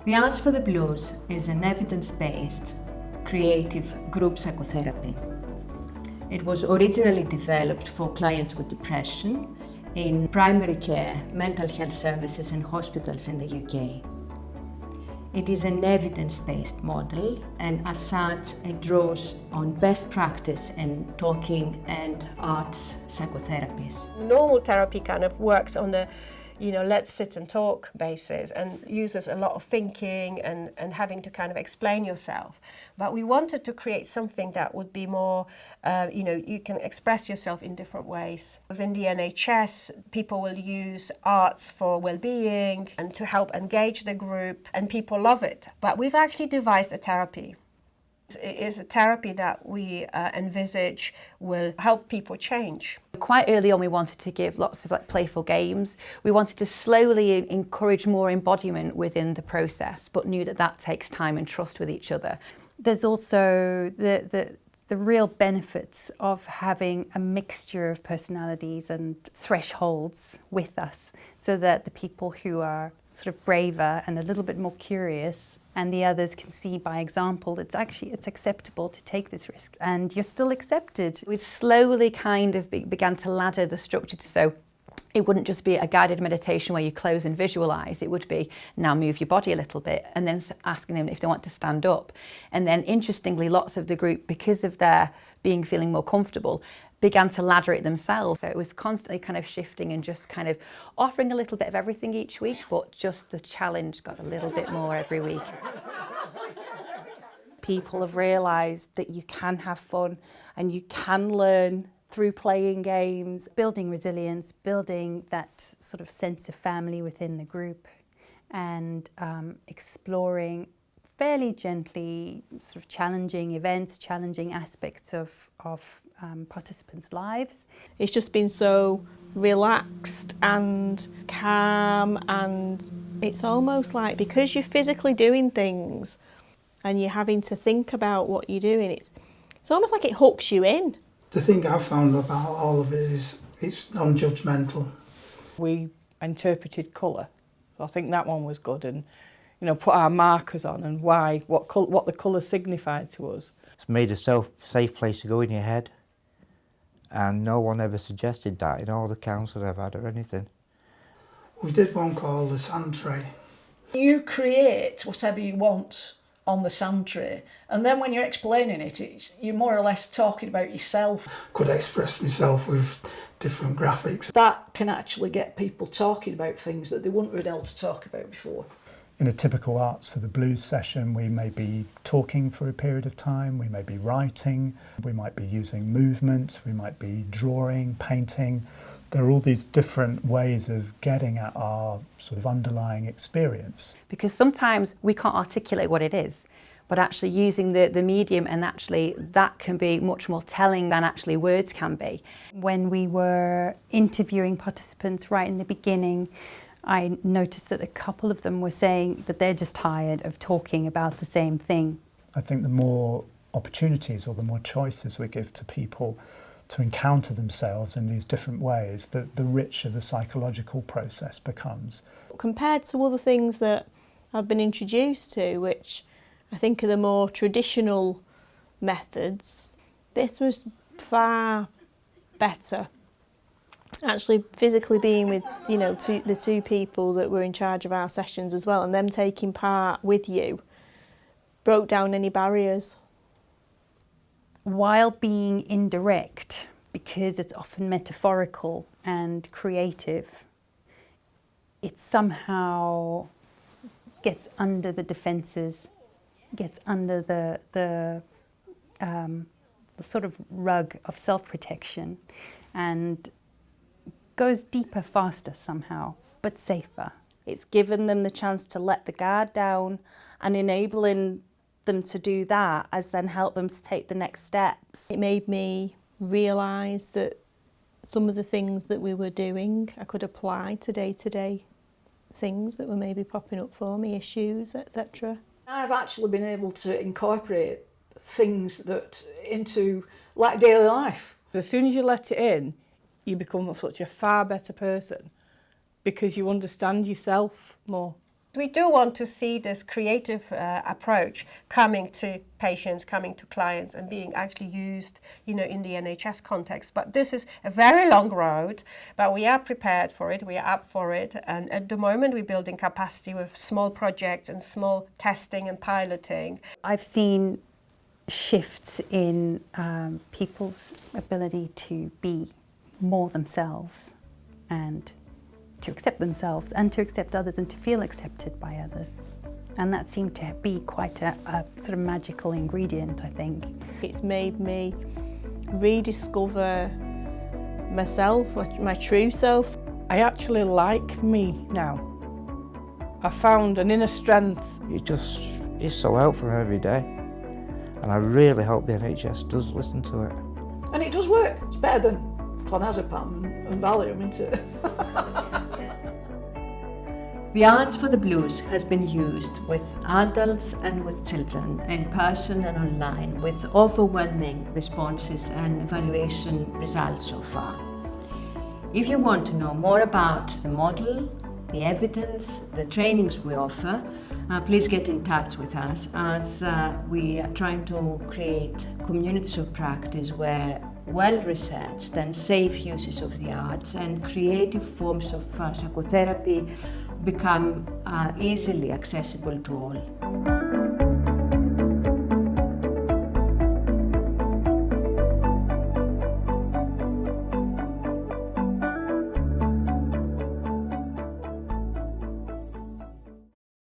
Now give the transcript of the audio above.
The Arts for the Blues is an evidence-based, creative group psychotherapy. It was originally developed for clients with depression in primary care, mental health services and hospitals in the UK. It is an evidence-based model, and as such it draws on best practice in talking and arts psychotherapies. Normal therapy kind of works on the let's sit and talk basis and uses a lot of thinking and having to kind of explain yourself. But we wanted to create something that would be more, you can express yourself in different ways. Within the NHS, people will use arts for well-being and to help engage the group, and people love it. But we've actually devised a therapy. It is a therapy that we envisage will help people change. Quite early on we wanted to give lots of playful games. We wanted to slowly encourage more embodiment within the process, but knew that takes time and trust with each other. There's also the real benefits of having a mixture of personalities and thresholds with us, so that the people who are sort of braver and a little bit more curious, and the others can see by example it's acceptable to take this risk, and you're still accepted. We slowly kind of began to ladder the structure, so it wouldn't just be a guided meditation where you close and visualise. It would be, now move your body a little bit, and then asking them if they want to stand up. And then interestingly, lots of the group, because of their feeling more comfortable, began to ladder it themselves. So it was constantly kind of shifting and just kind of offering a little bit of everything each week, but just the challenge got a little bit more every week. People have realised that you can have fun and you can learn through playing games. Building resilience, building that sort of sense of family within the group, and exploring fairly gently sort of challenging events, challenging aspects of participants' lives. It's just been so relaxed and calm, and it's almost like, because you're physically doing things and you're having to think about what you're doing, it's almost like it hooks you in. The thing I've found about all of it is it's non-judgmental. We interpreted colour, so I think that one was good, and put our markers on and what the colour signified to us. It's made a safe place to go in your head, and no one ever suggested that in all the counsel I've had or anything. We did one called the sand tray. You create whatever you want on the sand tray, and then when you're explaining it, you're more or less talking about yourself. Could express myself with different graphics. That can actually get people talking about things that they wouldn't have been able to talk about before. In a typical Arts for the Blues session, we may be talking for a period of time, we may be writing, we might be using movement, we might be drawing, painting. There are all these different ways of getting at our sort of underlying experience. Because sometimes we can't articulate what it is, but actually using the medium, and actually that can be much more telling than actually words can be. When we were interviewing participants right in the beginning, I noticed that a couple of them were saying that they're just tired of talking about the same thing. I think the more opportunities or the more choices we give to people to encounter themselves in these different ways, the richer the psychological process becomes. Compared to other things that I've been introduced to, which I think are the more traditional methods, this was far better. Actually physically being with, the two people that were in charge of our sessions as well, and them taking part with you, broke down any barriers. While being indirect, because it's often metaphorical and creative, it somehow gets under the defences, gets under the sort of rug of self-protection, and goes deeper faster somehow, but safer. It's given them the chance to let the guard down, and enabling them to do that has then helped them to take the next steps. It made me realise that some of the things that we were doing I could apply to day-to-day things that were maybe popping up for me, issues, etc. I've actually been able to incorporate things that into like daily life. As soon as you let it in, you become such a far better person, because you understand yourself more. We do want to see this creative approach coming to patients, coming to clients, and being actually used, in the NHS context. But this is a very long road, but we are prepared for it, we are up for it, and at the moment we're building capacity with small projects and small testing and piloting. I've seen shifts in people's ability to be more themselves and to accept themselves and to accept others and to feel accepted by others. And that seemed to be quite a sort of magical ingredient, I think. It's made me rediscover myself, my true self. I actually like me now. I found an inner strength. It just is so helpful every day. And I really hope the NHS does listen to it. And it does work. It's better than clonazepam and Valium, isn't it? The Arts for the Blues has been used with adults and with children, in person and online, with overwhelming responses and evaluation results so far. If you want to know more about the model, the evidence, the trainings we offer, please get in touch with us, as we are trying to create communities of practice where well-researched and safe uses of the arts and creative forms of psychotherapy become easily accessible to all.